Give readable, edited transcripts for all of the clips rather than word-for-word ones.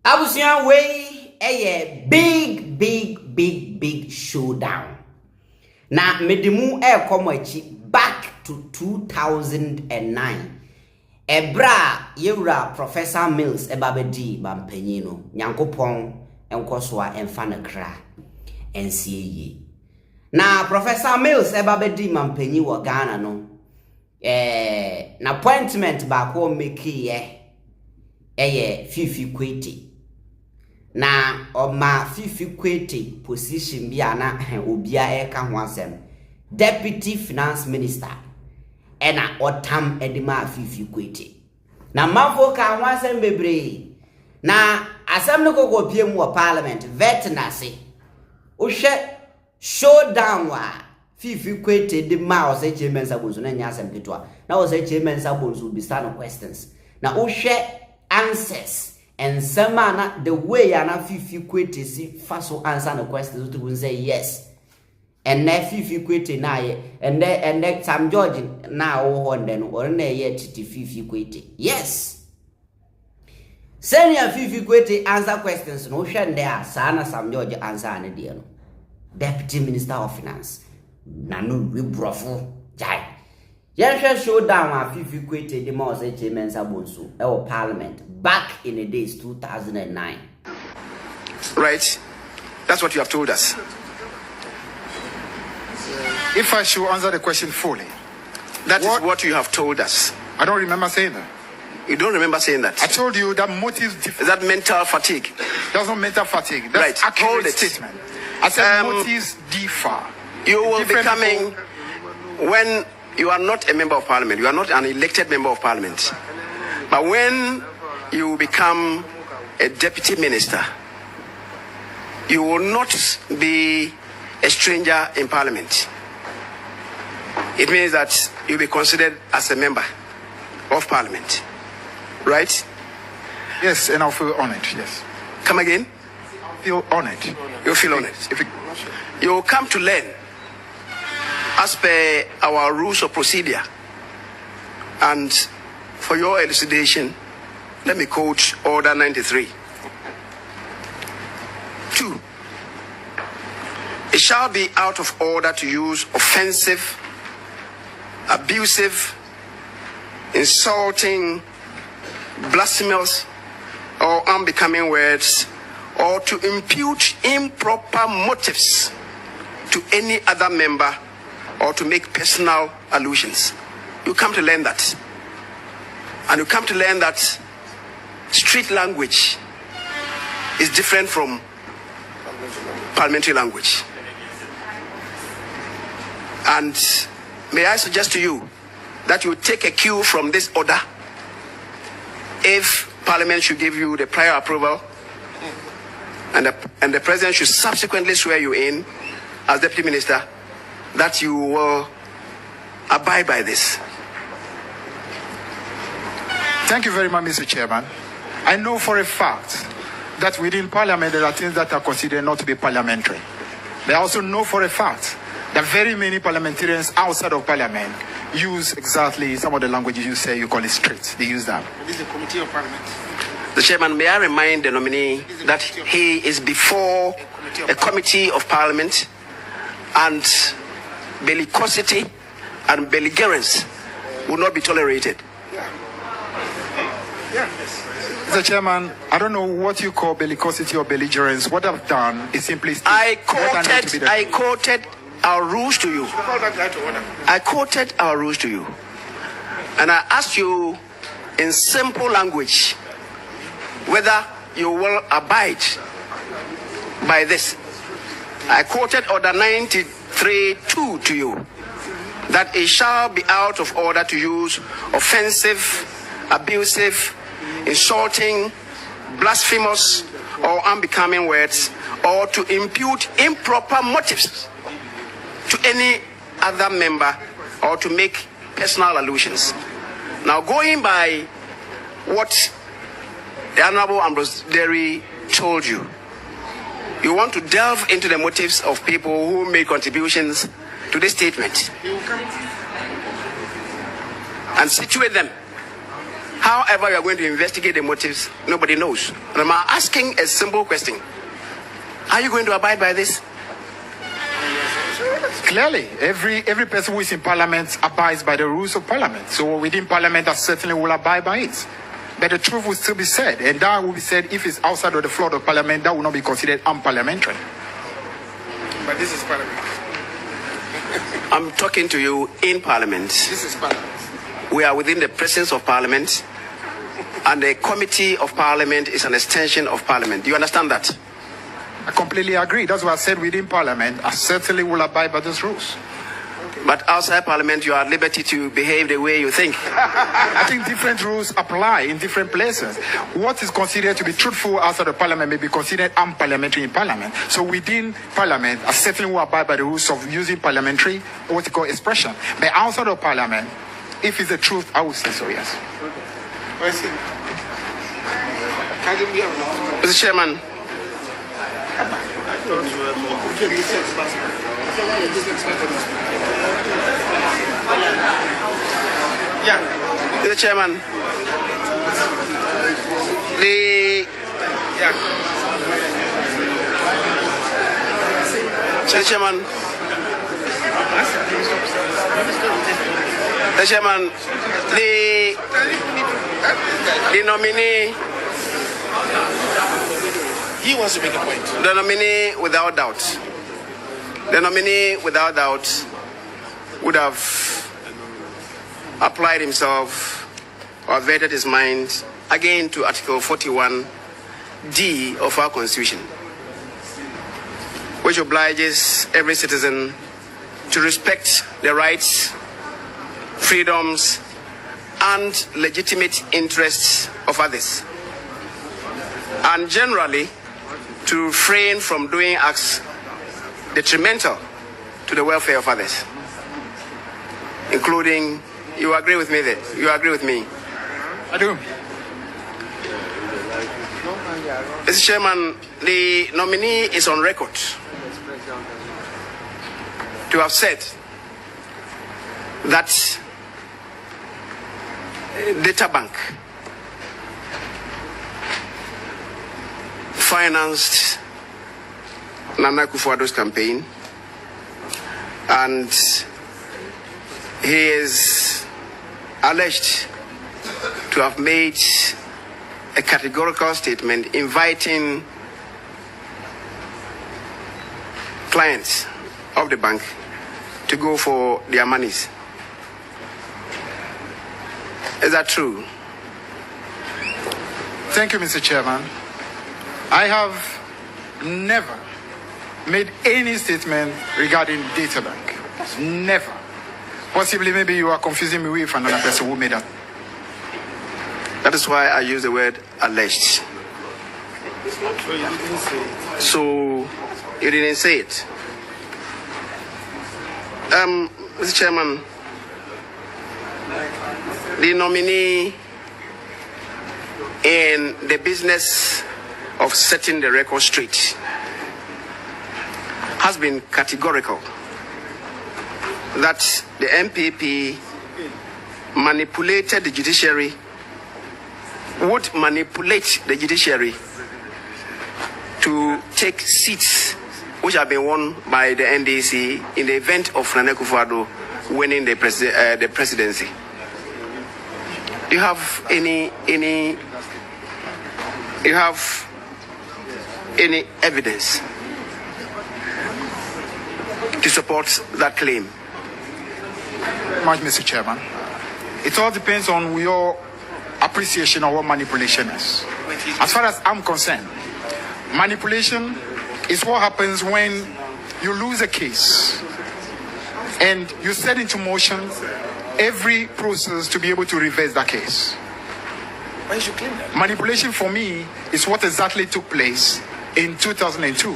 Abusian way a big showdown. Now medimu back to 2009. Ebra yewra Professor Mills ebabedi bampenyino nyankopon enkoswa enfana kra NCAE. Na Professor Mills ebabedi mampenyi wo Ghana no na appointment ba ko make Fiifi Kwetey. Na oma Fiifi Kwetey position bi ana obia eka ho asem Deputy Finance Minister ena otam edima Fiifi Kwetey. Na mafo ka ho asem bebre. Na asem no kokopie mu wa Parliament vettin ase. Ohwe showdown wa Fiifi Kwetey de ma o say Kyei Mensah Bonsu na nya asem ketwa. Na o say Kyei Mensah Bonsu be stand questions. Na ohwe answers and some manner the way ana Fiifi Kwetey si faso answer the questions to say yes. And na Fiifi Kwetey na ye and then Sam George na o honde no or na ye titi Fiifi Kwetey. Yes. Senior Fiifi Kwetey answer questions no hwe there sana Sam George answer ane de no. Deputy Minister of Finance. Na no we brofo jai. Yes, showdown a Fiifi Kwetey the more say Kyei Mensah Bonsu our Parliament back in the days 2009. Right? That's what you have told us. If I should answer the question fully. That is what you have told us. I don't remember saying that. You don't remember saying that? I told you that motives differ. Is that mental fatigue? That's not mental fatigue. That's right. accurate Hold it. statement. I said motives differ. You will be coming when you are not a member of Parliament. You are not an elected member of Parliament. But when you become a deputy minister, you will not be a stranger in Parliament. It means that you'll be considered as a member of Parliament. Right? Yes, and I'll feel honored, yes. Come again? I'll feel honored. You'll feel honored. You'll come to learn as per our rules of procedure. And for your elucidation, let me quote Order 93. 2. It shall be out of order to use offensive, abusive, insulting, blasphemous, or unbecoming words, or to impute improper motives to any other member, or to make personal allusions. You come to learn that. And you come to learn that street language is different from parliamentary language. And may I suggest to you that you take a cue from this order. If Parliament should give you the prior approval, and the President should subsequently swear you in as Deputy Minister, that you will abide by this. Thank you very much, Mr. Chairman. I know for a fact that within Parliament there are things that are considered not to be parliamentary. They also know for a fact that very many parliamentarians outside of Parliament use exactly some of the languages you say you call it street. They use that. This is the Committee of Parliament. The Chairman, may I remind the nominee that he is before a Committee of Parliament, and bellicosity and belligerence will not be tolerated. Mr. Chairman, I don't know what you call bellicosity or belligerence. What I've done is simply I quoted our rules to you. I quoted our rules to you. And I asked you in simple language whether you will abide by this. I quoted Order 93.2 to you, that it shall be out of order to use offensive, abusive, insulting, blasphemous, or unbecoming words, or to impute improper motives to any other member, or to make personal allusions. Now, going by what the Honorable Ambrose Derry told you, you want to delve into the motives of people who made contributions to this statement and situate them However, you are going to investigate the motives, nobody knows. And I'm asking a simple question. Are you going to abide by this? Clearly, every person who is in Parliament abides by the rules of Parliament. So within Parliament, I certainly will abide by it. But the truth will still be said, and that will be said if it's outside of the floor of Parliament, that will not be considered unparliamentary. But this is Parliament. I'm talking to you in Parliament. This is Parliament. We are within the presence of Parliament, and the Committee of Parliament is an extension of Parliament. Do you understand that? I completely agree. That's why I said within Parliament, I certainly will abide by those rules. But outside Parliament, you are at liberty to behave the way you think. I think different rules apply in different places. What is considered to be truthful outside of Parliament may be considered unparliamentary in Parliament. So within Parliament, I certainly will abide by the rules of using parliamentary, what you call expression. But outside of Parliament, if it's the truth, I will say so, yes. Mr. Chairman, Mr. Chairman, Mr. Chairman, the nominee. He wants to make a point. The nominee, without doubt, would have applied himself or vetted his mind again to Article 41D of our Constitution, which obliges every citizen to respect the rights, freedoms, and legitimate interests of others, and generally to refrain from doing acts detrimental to the welfare of others, including, you agree with me that? You agree with me? I do. Mr. Chairman, the nominee is on record to have said that Data Bank financed Nana Akufo-Addo's campaign, and he is alleged to have made a categorical statement inviting clients of the bank to go for their monies. Is that true? Thank you, Mr. Chairman. I have never made any statement regarding Data Bank. Never. Possibly, maybe you are confusing me with another person who made that. That is why I use the word alleged. So you didn't say it. Mr. Chairman, the nominee in the business of setting the record straight has been categorical that the MPP manipulated the judiciary, would manipulate the judiciary to take seats which have been won by the NDC in the event of Nana Akufo-Addo winning the presidency. Do you have any evidence to support that claim? Much, Mr. Chairman. It all depends on your appreciation of what manipulation is. As far as I'm concerned, manipulation is what happens when you lose a case and you set into motion every process to be able to reverse that case. Why should you claim that? Manipulation for me is what exactly took place in 2002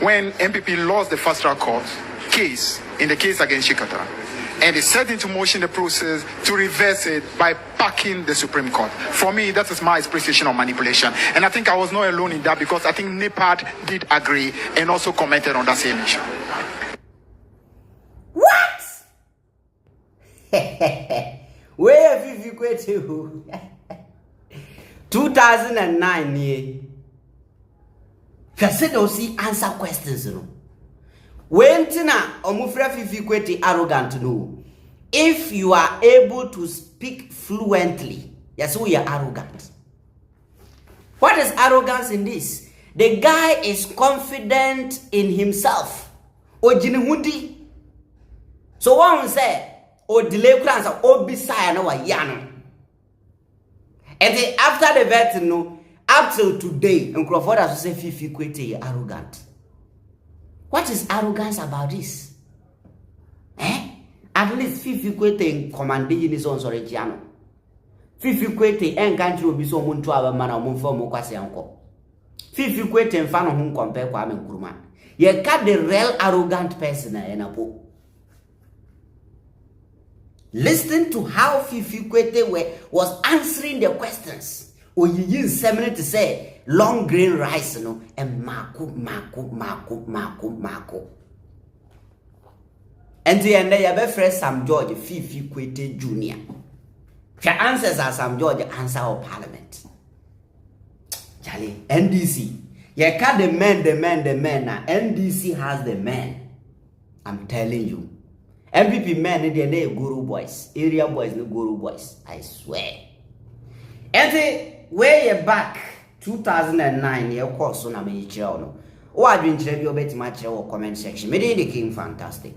when MPP lost the fast track court case in the case against Shikata, and they set into motion the process to reverse it by packing the Supreme Court. For me, that is my appreciation of manipulation, and I think I was not alone in that, because I think NEPAD did agree and also commented on that same issue. What? Where Fiifi Kwetey? 2009 ye. Person don't see answer questions no. When tina omufra Fiifi Kwetey arrogant no. If you are able to speak fluently, yes, we are arrogant. What is arrogance in this? The guy is confident in himself. Ojinihudi. So one say, o delay kransa, o bisaya na wa yano. And then after the vettin, no, up till today, and Crawford has to say Fiifi Kwetey arrogant. What is arrogance about this? At least Fiifi Kwetey commanding in his own sorry Giano. Fiifi Kwetey and country will be so moon to our man or moon for Mokwasi uncle. Fiifi Kwetey and fan whom compare Kwame Nkrumah. You cut the real arrogant person in a book. Listen to how Fiifi Kwetey was answering the questions. Or you use 7 minutes to say long grain rice, you know, and mako. And the end, you have friend Sam George, Fiifi Kwetey Jr. Your answers are Sam George, answer of Parliament. Charlie, NDC. You cut the men. Now NDC has the men. I'm telling you. MPP men in the guru boys. Area boys, no guru boys. I swear. And the way you back 2009, you course on a major. What do you bet my comment section? Maybe the king fantastic.